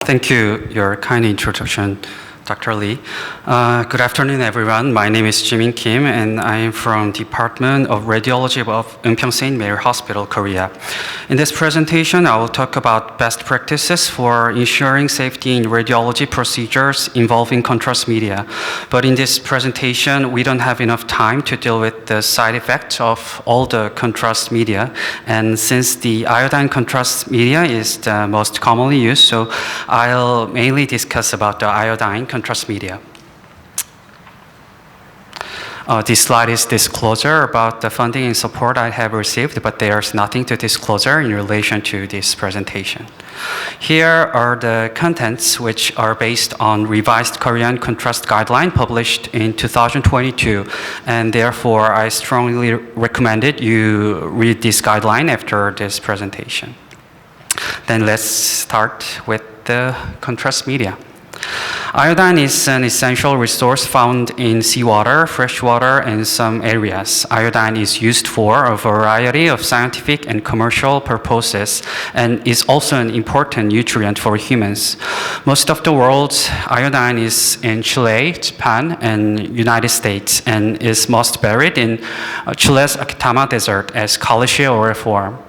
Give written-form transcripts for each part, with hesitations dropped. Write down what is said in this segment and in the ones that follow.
Thank you, your kind introduction, Dr. Lee. Good afternoon, everyone. My name is Jimin Kim, and I am from Department of Radiology of Eunpyeong St. Mary Hospital, Korea. In this presentation, I will talk about best practices for ensuring safety in radiology procedures involving contrast media. But in this presentation, we don't have enough time to deal with the side effects of all the contrast media. And since the iodine contrast media is the most commonly used, so I'll mainly discuss about the iodine contrast media. This slide is disclosure about the funding and support I have received, but there's nothing to disclosure in relation to this presentation. Here are the contents which are based on revised Korean contrast guideline published in 2022, and therefore I strongly recommend you read this guideline after this presentation. Then let's start with the contrast media. Iodine is an essential resource found in seawater, freshwater, and some areas. Iodine is used for a variety of scientific and commercial purposes and is also an important nutrient for humans. Most of the world's iodine is in Chile, Japan, and United States, and is most buried in Chile's Atacama Desert as cauliflower form.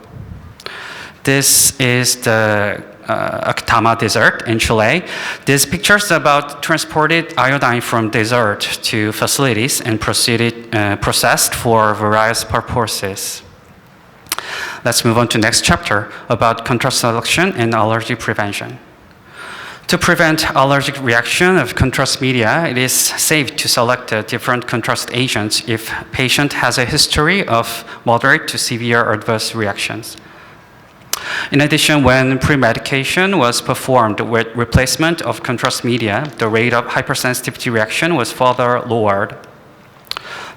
This is the Atacama Desert in Chile. These pictures about transported iodine from desert to facilities and processed for various purposes. Let's move on to next chapter about contrast selection and allergy prevention. To prevent allergic reaction of contrast media, it is safe to select different contrast agents if patient has a history of moderate to severe adverse reactions. In addition, when pre-medication was performed with replacement of contrast media, the rate of hypersensitivity reaction was further lowered.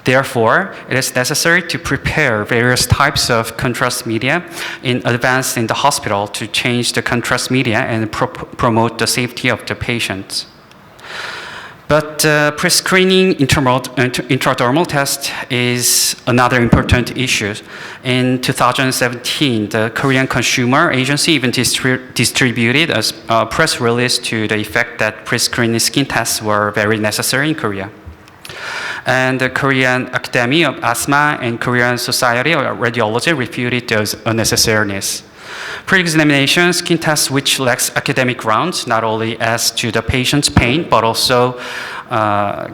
Therefore, it is necessary to prepare various types of contrast media in advance in the hospital to change the contrast media and promote the safety of the patients. But pre-screening intradermal test is another important issue. In 2017, the Korean Consumer Agency even distributed a press release to the effect that pre-screening skin tests were very necessary in Korea. And the Korean Academy of Asthma and Korean Society of Radiology refuted those unnecessariness. Pre-examination skin tests which lacks academic grounds not only adds to the patient's pain but also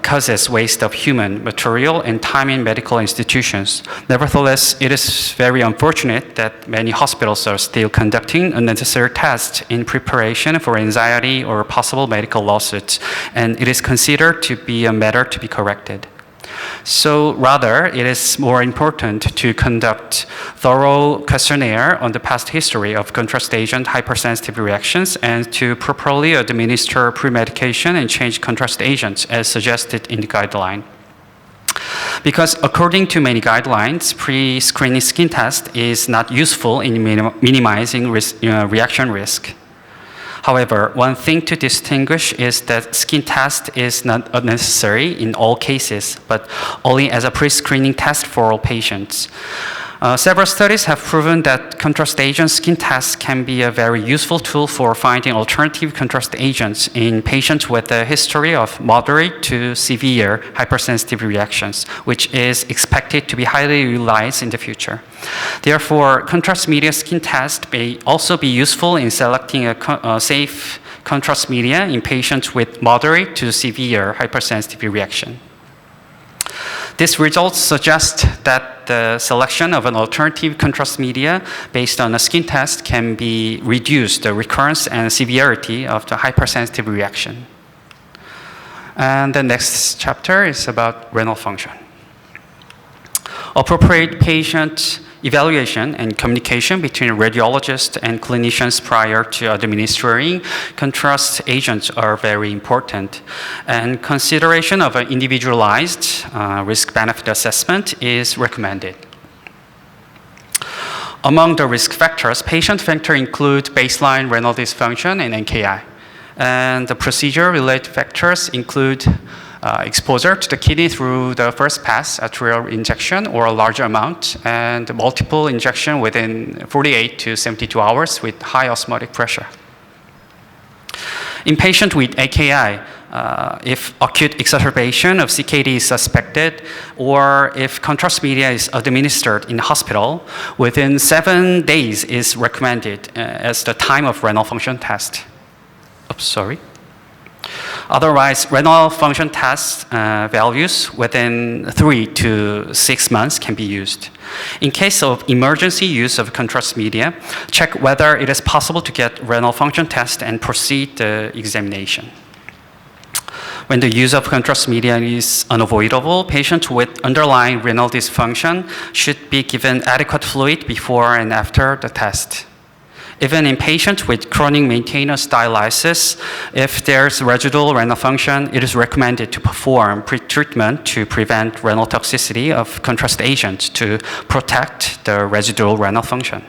causes waste of human material and time in medical institutions. Nevertheless, it is very unfortunate that many hospitals are still conducting unnecessary tests in preparation for anxiety or possible medical lawsuits, and it is considered to be a matter to be corrected. So rather, it is more important to conduct thorough questionnaire on the past history of contrast agent hypersensitive reactions and to properly administer pre-medication and change contrast agents as suggested in the guideline. Because according to many guidelines, pre-screening skin test is not useful in minimizing reaction risk. However, one thing to distinguish is that skin test is not necessary in all cases, but only as a pre-screening test for all patients. Several studies have proven that contrast agent skin tests can be a very useful tool for finding alternative contrast agents in patients with a history of moderate to severe hypersensitive reactions, which is expected to be highly utilized in the future. Therefore, contrast media skin test may also be useful in selecting a safe contrast media in patients with moderate to severe hypersensitivity reaction. These results suggest that the selection of an alternative contrast media based on a skin test can be reduce the recurrence and severity of the hypersensitive reaction. And the next chapter is about renal function. Appropriate patient evaluation and communication between radiologists and clinicians prior to administering contrast agents are very important, and consideration of an individualized risk-benefit assessment is recommended. Among the risk factors, patient factors include baseline renal dysfunction and NKI, and the procedure-related factors include exposure to the kidney through the first pass arterial injection or a larger amount, and multiple injection within 48 to 72 hours with high osmotic pressure. In patient with AKI, if acute exacerbation of CKD is suspected, or if contrast media is administered in hospital, within 7 days is recommended as the time of renal function test. Oops, sorry. Otherwise, renal function test values within 3 to 6 months can be used. In case of emergency use of contrast media, check whether it is possible to get renal function test and proceed the examination. When the use of contrast media is unavoidable, patients with underlying renal dysfunction should be given adequate fluid before and after the test. Even in patients with chronic maintenance dialysis, if there's residual renal function, it is recommended to perform pre-treatment to prevent renal toxicity of contrast agents to protect the residual renal function.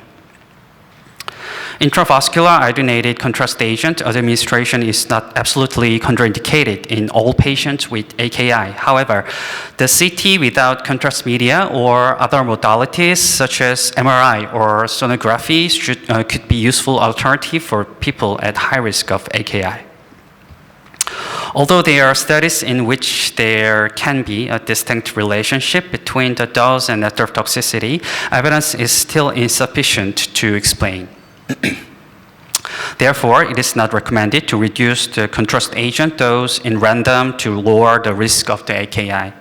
Intravascular iodinated contrast agent administration is not absolutely contraindicated in all patients with AKI. However, the CT without contrast media or other modalities such as MRI or sonography could be useful alternative for people at high risk of AKI. Although there are studies in which there can be a distinct relationship between the dose and network toxicity, evidence is still insufficient to explain. Therefore, it is not recommended to reduce the contrast agent dose in random to lower the risk of the AKI.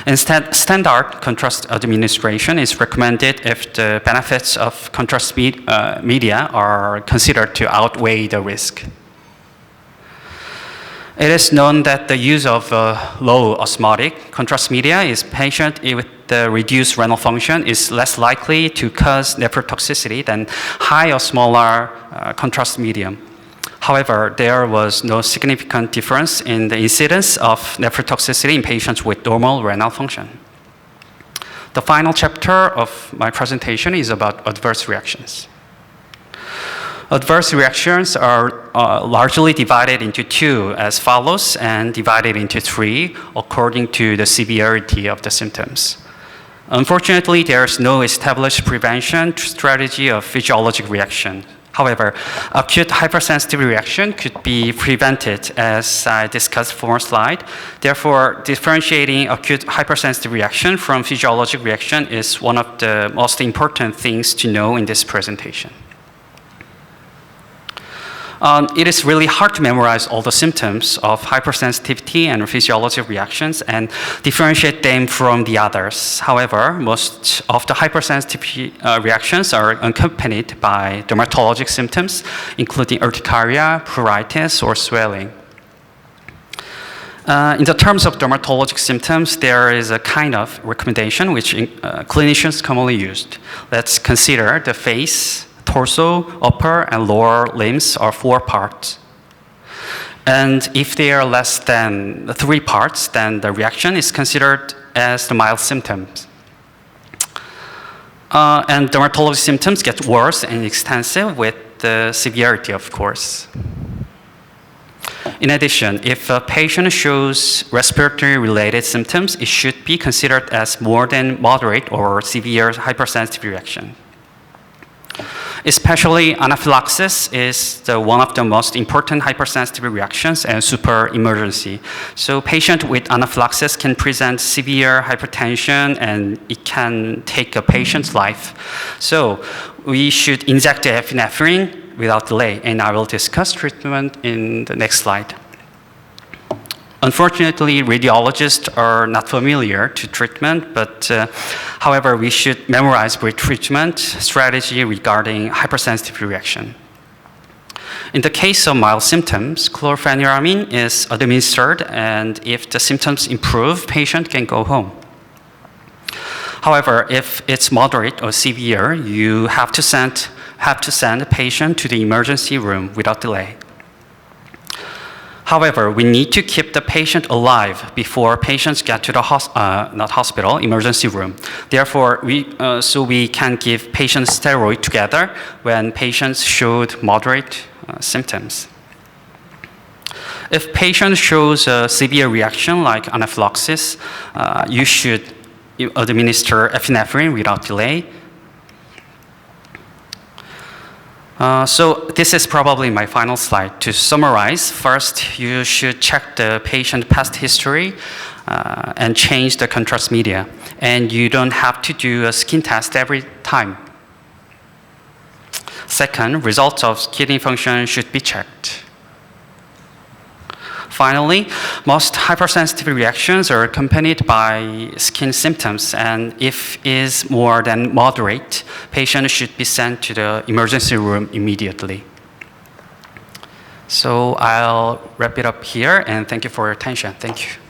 Instead, standard contrast administration is recommended if the benefits of contrast media are considered to outweigh the risk. It is known that the use of low osmotic contrast media in patients with the reduced renal function is less likely to cause nephrotoxicity than high osmolar contrast medium. However, there was no significant difference in the incidence of nephrotoxicity in patients with normal renal function. The final chapter of my presentation is about adverse reactions. Adverse reactions are largely divided into two as follows and divided into three according to the severity of the symptoms. Unfortunately, there is no established prevention strategy of physiologic reaction. However, acute hypersensitive reaction could be prevented as I discussed former slide. Therefore, differentiating acute hypersensitive reaction from physiologic reaction is one of the most important things to know in this presentation. It is really hard to memorize all the symptoms of hypersensitivity and physiologic reactions and differentiate them from the others. However, most of the hypersensitivity reactions are accompanied by dermatologic symptoms, including urticaria, pruritus, or swelling. In the terms of dermatologic symptoms, there is a kind of recommendation which clinicians commonly use. Let's consider the face, torso, upper, and lower limbs are 4 parts. And if they are less than 3 parts, then the reaction is considered as the mild symptoms. And dermatologic symptoms get worse and extensive with the severity, of course. In addition, if a patient shows respiratory-related symptoms, it should be considered as more than moderate or severe hypersensitive reaction. Especially anaphylaxis is one of the most important hypersensitive reactions and super emergency. So patient with anaphylaxis can present severe hypertension and it can take a patient's life. So we should inject the epinephrine without delay, and I will discuss treatment in the next slide. Unfortunately, radiologists are not familiar to treatment, but however, we should memorize treatment strategy regarding hypersensitive reaction. In the case of mild symptoms, chlorpheniramine is administered, and if the symptoms improve, patient can go home. However, if it's moderate or severe, you have to send the patient to the emergency room without delay. However, we need to keep the patient alive before patients get to the emergency room. Therefore, so we can give patients steroid together when patients showed moderate symptoms. If patient shows a severe reaction like anaphylaxis, you should administer epinephrine without delay. So this is probably my final slide. To summarize, first, you should check the patient past history and change the contrast media. And you don't have to do a skin test every time. Second, results of kidney function should be checked. Finally, most hypersensitivity reactions are accompanied by skin symptoms, and if is more than moderate, patient should be sent to the emergency room immediately. So I'll wrap it up here, and thank you for your attention. Thank you.